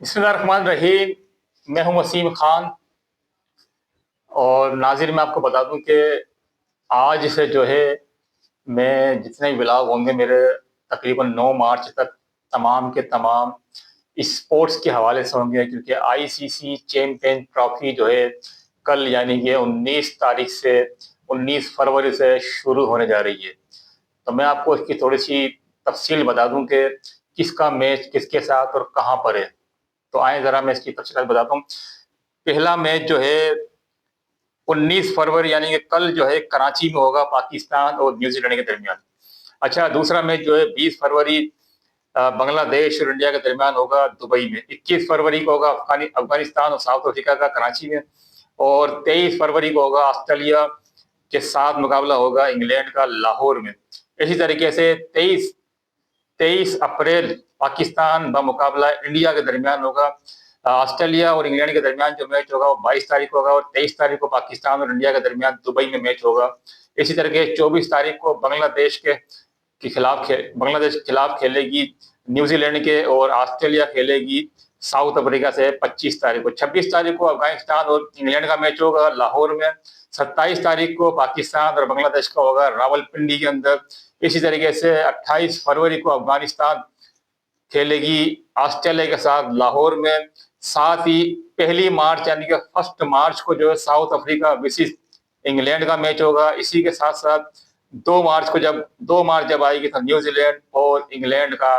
बिस्मिल्लाहिर्रहमानिर्रहीम। मैं हूं वसीम खान और नाज़रीन मैं आपको बता दूं कि आज से जो है मैं जितने भी ब्लॉग होंगे मेरे तकरीबन 9 मार्च तक तमाम के तमाम स्पोर्ट्स के हवाले से होंगे, क्योंकि आईसीसी चैंपियन ट्रॉफी जो है कल यानी कि 19 तारीख से 19 फरवरी से शुरू होने जा रही है। तो मैं आपको इसकी थोड़ी सी तफसील बता दूं कि किसका मैच किसके साथ और कहाँ पर है। तो आए जरा मैं इसकी तफसील बताता हूँ। पहला मैच जो है 19 फरवरी यानी कि कल जो है कराची में होगा, पाकिस्तान और न्यूजीलैंड के दरमियान। अच्छा, दूसरा मैच जो है 20 फरवरी बांग्लादेश और इंडिया के दरमियान होगा दुबई में। 21 फरवरी को होगा अफगानिस्तान और साउथ अफ्रीका का कराची में। और 23 फरवरी को होगा ऑस्ट्रेलिया के साथ मुकाबला होगा इंग्लैंड का लाहौर में। इसी तरीके से 23 अप्रैल पाकिस्तान मुकाबला इंडिया के दरमियान होगा। ऑस्ट्रेलिया और इंग्लैंड के दरमियान जो मैच होगा वो 22 तारीख को होगा और 23 तारीख को पाकिस्तान और इंडिया के दरमियान दुबई में मैच होगा। इसी तरीके 24 तारीख को बांग्लादेश के खिलाफ खेलेगी न्यूजीलैंड के, और ऑस्ट्रेलिया खेलेगी साउथ अफ्रीका से 25 तारीख को। 26 तारीख को अफगानिस्तान और इंग्लैंड का मैच होगा लाहौर में। 27 तारीख को पाकिस्तान और बांग्लादेश का होगा रावलपिंडी के अंदर। इसी तरीके से 28 फरवरी को अफगानिस्तान खेलेगी ऑस्ट्रेलिया के साथ लाहौर में। साथ ही 1 मार्च यानी कि 1 मार्च को जो है साउथ अफ्रीका वर्सेस इंग्लैंड का मैच होगा। इसी के साथ साथ 2 मार्च जब आएगी तो न्यूजीलैंड और इंग्लैंड का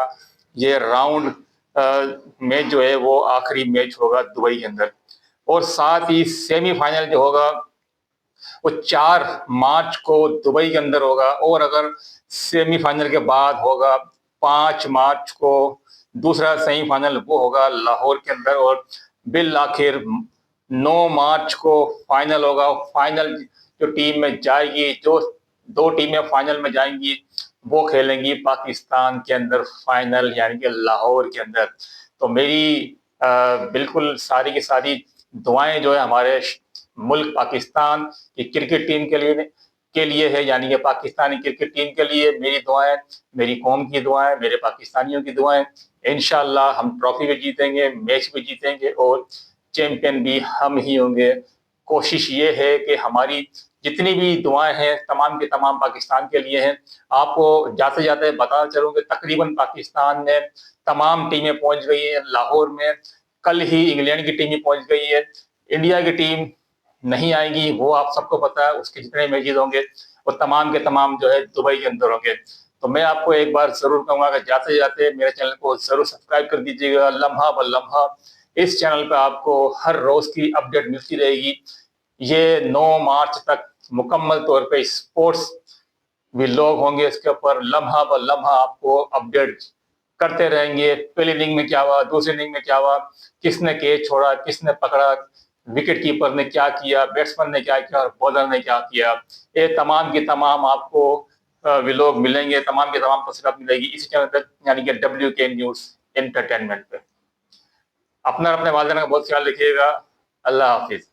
ये राउंड मैच जो है वो आखिरी मैच होगा दुबई के अंदर। और साथ ही सेमीफाइनल जो होगा वो 4 मार्च को दुबई के अंदर होगा। और अगर सेमीफाइनल के बाद होगा 5 मार्च को दूसरा सेमीफाइनल, वो होगा लाहौर के अंदर। और बिल आखिर 9 मार्च को फाइनल होगा। फाइनल जो टीम में जाएगी, जो 2 टीमें फाइनल में जाएंगी वो खेलेंगी पाकिस्तान के अंदर फाइनल यानी कि लाहौर के अंदर। तो मेरी बिल्कुल सारी की सारी दुआएं जो है हमारे मुल्क पाकिस्तान की क्रिकेट टीम के लिए है, यानी कि पाकिस्तानी क्रिकेट टीम के लिए मेरी दुआएं, मेरी कौम की दुआएं, मेरे पाकिस्तानियों की दुआएं। इंशाल्लाह हम ट्रॉफी भी जीतेंगे, मैच भी जीतेंगे और चैंपियन भी हम ही होंगे। कोशिश ये है कि हमारी जितनी भी दुआएं हैं तमाम के तमाम पाकिस्तान के लिए हैं। आपको जाते जाते बताना चलूँ कि तकरीबन पाकिस्तान में तमाम टीमें पहुंच गई हैं लाहौर में। कल ही इंग्लैंड की टीम भी पहुंच गई है। इंडिया की टीम नहीं आएगी, वो आप सबको पता है। उसके जितने मैचेज होंगे वो तमाम के तमाम जो है दुबई के अंदर होंगे। तो मैं आपको एक बार जरूर कहूंगा कि जाते जाते मेरे चैनल को जरूर सब्सक्राइब कर दीजिएगा। लम्हा ब लम्हा इस चैनल पे आपको हर रोज की अपडेट मिलती रहेगी। ये 9 मार्च तक मुकम्मल तौर पे स्पोर्ट्स व्लॉग होंगे, इसके ऊपर लम्हा ब लम्हा आपको अपडेट करते रहेंगे। पहली इनिंग में क्या हुआ, दूसरी इनिंग में क्या हुआ, किसने कैच छोड़ा, किसने पकड़ा, विकेट कीपर ने क्या किया, बैट्समैन ने क्या किया और बॉलर ने क्या किया। ये तमाम की तमाम आपको व्लॉग मिलेंगे, तमाम की तमाम तस्वीर मिलेगी इसी चैनल पर, यानी कि WK न्यूज एंटरटेनमेंट पे। अपना अपने वालिदैन का बहुत ख्याल रखिएगा। अल्लाह हाफिज।